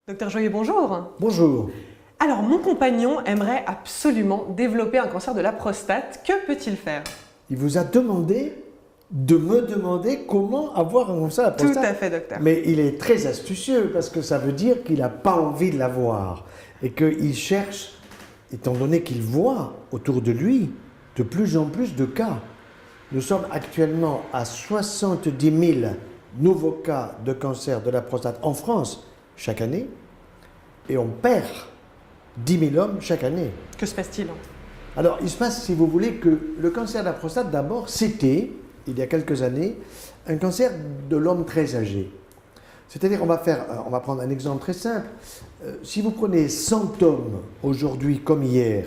Docteur Joyeux, bonjour. Bonjour. Alors, mon compagnon aimerait absolument développer un cancer de la prostate. Que peut-il faire? Il vous a demandé de me demander comment avoir un cancer de la prostate. Tout à fait, docteur. Mais il est très astucieux parce que ça veut dire qu'il n'a pas envie de l'avoir et qu'il cherche, étant donné qu'il voit autour de lui de plus en plus de cas. Nous sommes actuellement à 70 000 nouveaux cas de cancer de la prostate en France chaque année et on perd 10 000 hommes chaque année. Que se passe-t-il? Alors, il se passe, si vous voulez, que le cancer de la prostate, d'abord, c'était, il y a quelques années, un cancer de l'homme très âgé. C'est-à-dire, on va prendre un exemple très simple. Si vous prenez 100 hommes aujourd'hui comme hier,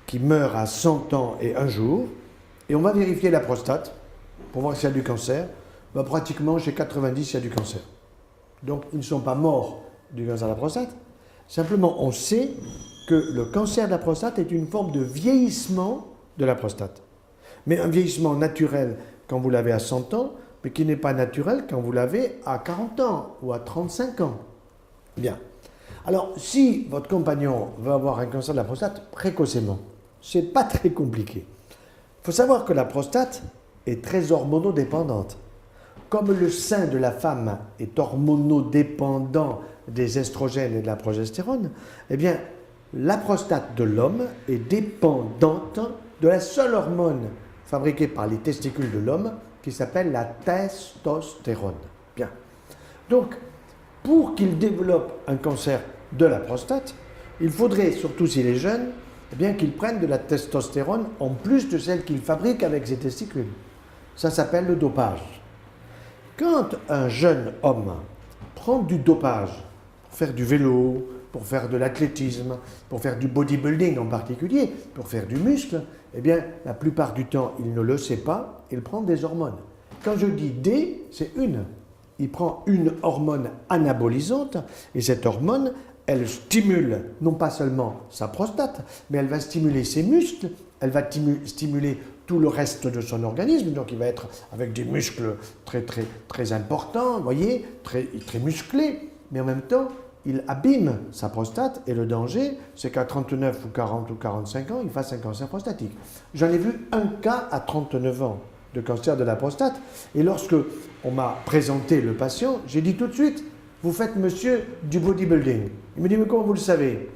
qui meurent à 100 ans et un jour, et on va vérifier la prostate pour voir s'il y a du cancer, ben, pratiquement chez 90, il y a du cancer. Donc, ils ne sont pas morts du cancer de la prostate. Simplement, on sait que le cancer de la prostate est une forme de vieillissement de la prostate. Mais un vieillissement naturel quand vous l'avez à 100 ans, mais qui n'est pas naturel quand vous l'avez à 40 ans ou à 35 ans. Bien. Alors, si votre compagnon veut avoir un cancer de la prostate précocement, ce n'est pas très compliqué. Il faut savoir que la prostate est très hormonodépendante. Comme le sein de la femme est hormonodépendant des estrogènes et de la progestérone, eh bien, la prostate de l'homme est dépendante de la seule hormone fabriquée par les testicules de l'homme qui s'appelle la testostérone. Bien. Donc, pour qu'il développe un cancer de la prostate, il faudrait, surtout s'il est jeune, eh bien, qu'il prenne de la testostérone en plus de celle qu'il fabrique avec ses testicules. Ça s'appelle le dopage. Quand un jeune homme prend du dopage pour faire du vélo, pour faire de l'athlétisme, pour faire du bodybuilding en particulier, pour faire du muscle, eh bien, la plupart du temps, il ne le sait pas, il prend des hormones. Quand je dis D, c'est une. Il prend une hormone anabolisante, et cette hormone, elle stimule non pas seulement sa prostate, mais elle va stimuler ses muscles, elle va stimuler tout le reste de son organisme, donc il va être avec des muscles très importants, vous voyez, très musclés, mais en même temps, il abîme sa prostate et le danger, c'est qu'à 39 ou 40 ou 45 ans, il fasse un cancer prostatique. J'en ai vu un cas à 39 ans de cancer de la prostate, et lorsque on m'a présenté le patient, j'ai dit tout de suite, vous faites monsieur du bodybuilding. Il me dit, mais comment vous le savez?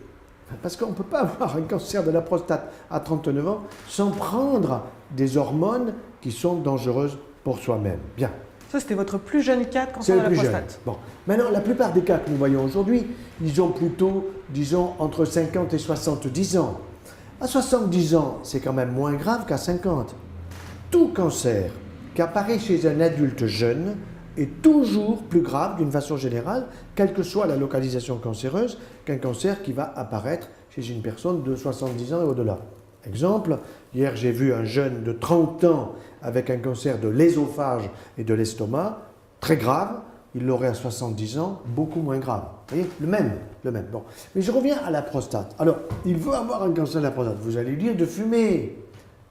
Parce qu'on ne peut pas avoir un cancer de la prostate à 39 ans sans prendre des hormones qui sont dangereuses pour soi-même. Bien. Ça, c'était votre plus jeune cas de cancer de la prostate. Bon. Maintenant, la plupart des cas que nous voyons aujourd'hui, ils ont plutôt, disons, entre 50 et 70 ans. À 70 ans, c'est quand même moins grave qu'à 50. Tout cancer qui apparaît chez un adulte jeune est toujours plus grave d'une façon générale, quelle que soit la localisation cancéreuse, qu'un cancer qui va apparaître chez une personne de 70 ans et au-delà. Exemple, hier j'ai vu un jeune de 30 ans avec un cancer de l'ésophage et de l'estomac, très grave, il l'aurait à 70 ans, beaucoup moins grave. Vous voyez, le même. Bon. Mais je reviens à la prostate. Alors, il veut avoir un cancer de la prostate, vous allez lui dire de fumer.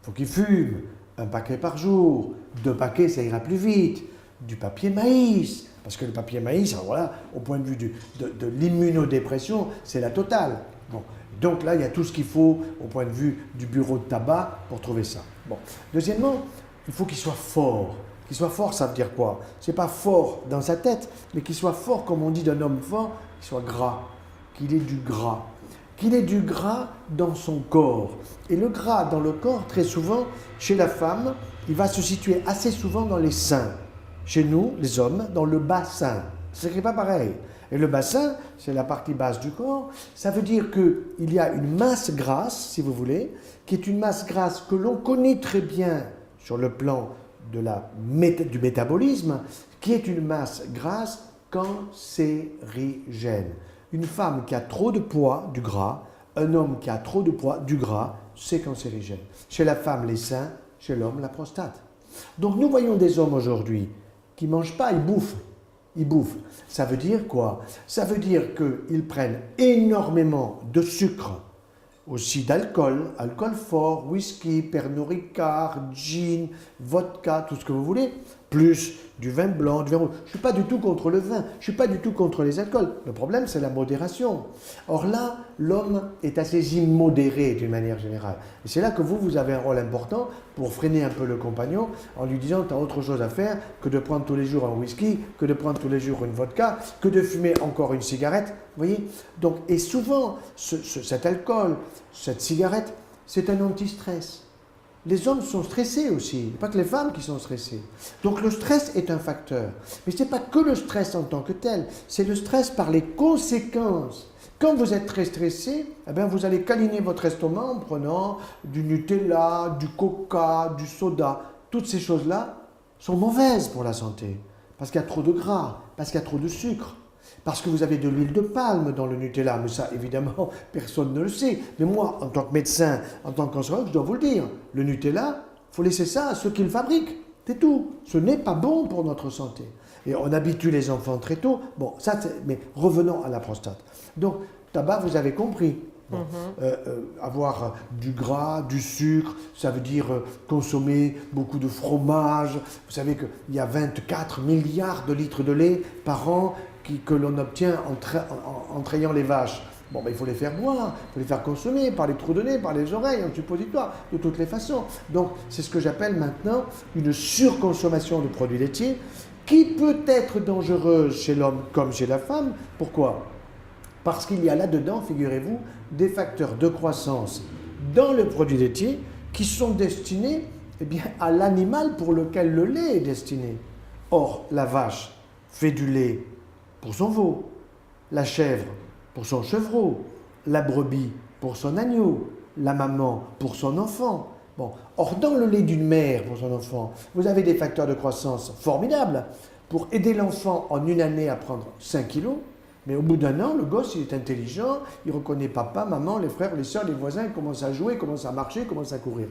Il faut qu'il fume, un paquet par jour, 2 paquets ça ira plus vite. Du papier maïs, parce que le papier maïs, alors voilà, au point de vue de l'immunodépression, c'est la totale. Bon. Donc là, il y a tout ce qu'il faut au point de vue du bureau de tabac pour trouver ça. Bon. Deuxièmement, il faut qu'il soit fort. Qu'il soit fort, ça veut dire quoi? C'est pas fort dans sa tête, mais qu'il soit fort, comme on dit d'un homme fort, qu'il soit gras, qu'il ait du gras. Qu'il ait du gras dans son corps. Et le gras dans le corps, très souvent, chez la femme, il va se situer assez souvent dans les seins. Chez nous, les hommes, dans le bassin. Ce n'est pas pareil. Et le bassin, c'est la partie basse du corps. Ça veut dire qu'il y a une masse grasse, si vous voulez, qui est une masse grasse que l'on connaît très bien sur le plan du métabolisme, qui est une masse grasse cancérigène. Une femme qui a trop de poids, du gras, un homme qui a trop de poids, du gras, c'est cancérigène. Chez la femme, les seins, chez l'homme, la prostate. Donc nous voyons des hommes aujourd'hui qui ne mangent pas, ils bouffent. Ils bouffent. Ça veut dire quoi? Ça veut dire qu'ils prennent énormément de sucre, aussi d'alcool, alcool fort, whisky, Pernod Ricard, gin, vodka, tout ce que vous voulez, plus du vin blanc, du vin rouge. Je ne suis pas du tout contre le vin, je ne suis pas du tout contre les alcools. Le problème, c'est la modération. Or là, l'homme est assez immodéré d'une manière générale. Et c'est là que vous avez un rôle important pour freiner un peu le compagnon en lui disant tu as autre chose à faire que de prendre tous les jours un whisky, que de prendre tous les jours une vodka, que de fumer encore une cigarette. Vous voyez? Donc, et souvent, cet alcool, cette cigarette, c'est un anti-stress. Les hommes sont stressés aussi, il n'y a pas que les femmes qui sont stressées. Donc le stress est un facteur. Mais ce n'est pas que le stress en tant que tel, c'est le stress par les conséquences. Quand vous êtes très stressé, eh bien, vous allez câliner votre estomac en prenant du Nutella, du Coca, du soda. Toutes ces choses-là sont mauvaises pour la santé, parce qu'il y a trop de gras, parce qu'il y a trop de sucre. Parce que vous avez de l'huile de palme dans le Nutella, mais ça, évidemment, personne ne le sait. Mais moi, en tant que médecin, en tant que cancérologue, je dois vous le dire. Le Nutella, il faut laisser ça à ceux qui le fabriquent. C'est tout. Ce n'est pas bon pour notre santé. Et on habitue les enfants très tôt. Bon, ça, mais revenons à la prostate. Donc, tabac, vous avez compris. Bon, avoir du gras, du sucre, ça veut dire consommer beaucoup de fromage. Vous savez qu'il y a 24 milliards de litres de lait par an que l'on obtient en trayant les vaches. Bon, ben, il faut les faire boire, il faut les faire consommer par les trous de nez, par les oreilles, en suppositoire, de toutes les façons. Donc, c'est ce que j'appelle maintenant une surconsommation de produits laitiers qui peut être dangereuse chez l'homme comme chez la femme. Pourquoi ? Parce qu'il y a là-dedans, figurez-vous, des facteurs de croissance dans le produit laitier qui sont destinés eh bien, à l'animal pour lequel le lait est destiné. Or, la vache fait du lait pour son veau, la chèvre pour son chevreau, la brebis pour son agneau, la maman pour son enfant. Bon. Or, dans le lait d'une mère pour son enfant, vous avez des facteurs de croissance formidables pour aider l'enfant en une année à prendre 5 kilos. Mais au bout d'un an, le gosse, il est intelligent, il reconnaît papa, maman, les frères, les soeurs, les voisins, il commence à jouer, il commence à marcher, il commence à courir.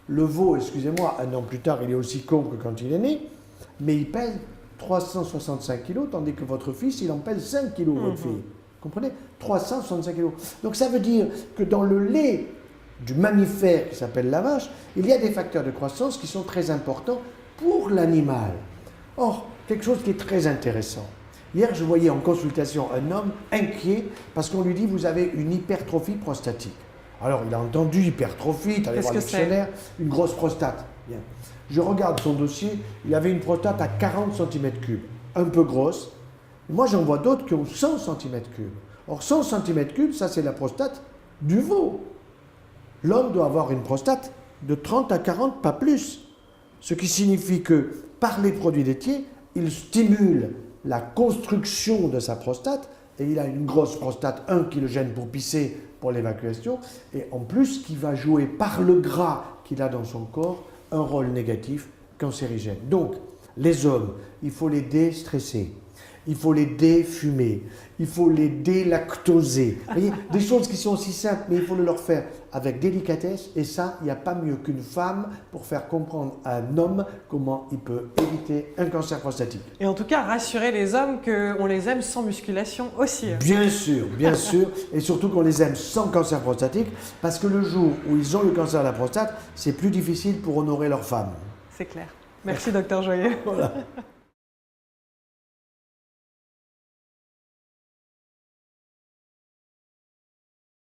Le veau, excusez-moi, un an plus tard, il est aussi con que quand il est né, mais il pèse 365 kilos, tandis que votre fils, il en pèse 5 kilos, votre fille. Vous comprenez? 365 kilos. Donc ça veut dire que dans le lait du mammifère qui s'appelle la vache, il y a des facteurs de croissance qui sont très importants pour l'animal. Or, quelque chose qui est très intéressant. Hier, je voyais en consultation un homme inquiet parce qu'on lui dit « vous avez une hypertrophie prostatique ». Alors, il a entendu hypertrophie, tu allais voir le dictionnaire, une grosse prostate. Bien. Je regarde son dossier, il avait une prostate à 40 cm3, un peu grosse. Moi, j'en vois d'autres qui ont 100 cm3. Or, 100 cm3, ça, c'est la prostate du veau. L'homme doit avoir une prostate de 30 à 40, pas plus. Ce qui signifie que, par les produits laitiers, il stimule la construction de sa prostate, et il a une grosse prostate, qui le gêne pour pisser, pour l'évacuation, et en plus qui va jouer par le gras qu'il a dans son corps un rôle négatif cancérigène. Donc, les hommes, il faut les déstresser, il faut les défumer, il faut les délactoser. Vous voyez, des choses qui sont aussi simples, mais il faut le leur faire avec délicatesse, et ça, il n'y a pas mieux qu'une femme pour faire comprendre à un homme comment il peut éviter un cancer prostatique. Et en tout cas, rassurer les hommes qu'on les aime sans musculation aussi. Bien sûr, et surtout qu'on les aime sans cancer prostatique, parce que le jour où ils ont le cancer de la prostate, c'est plus difficile pour honorer leur femme. C'est clair. Merci, docteur Joyeux. Voilà.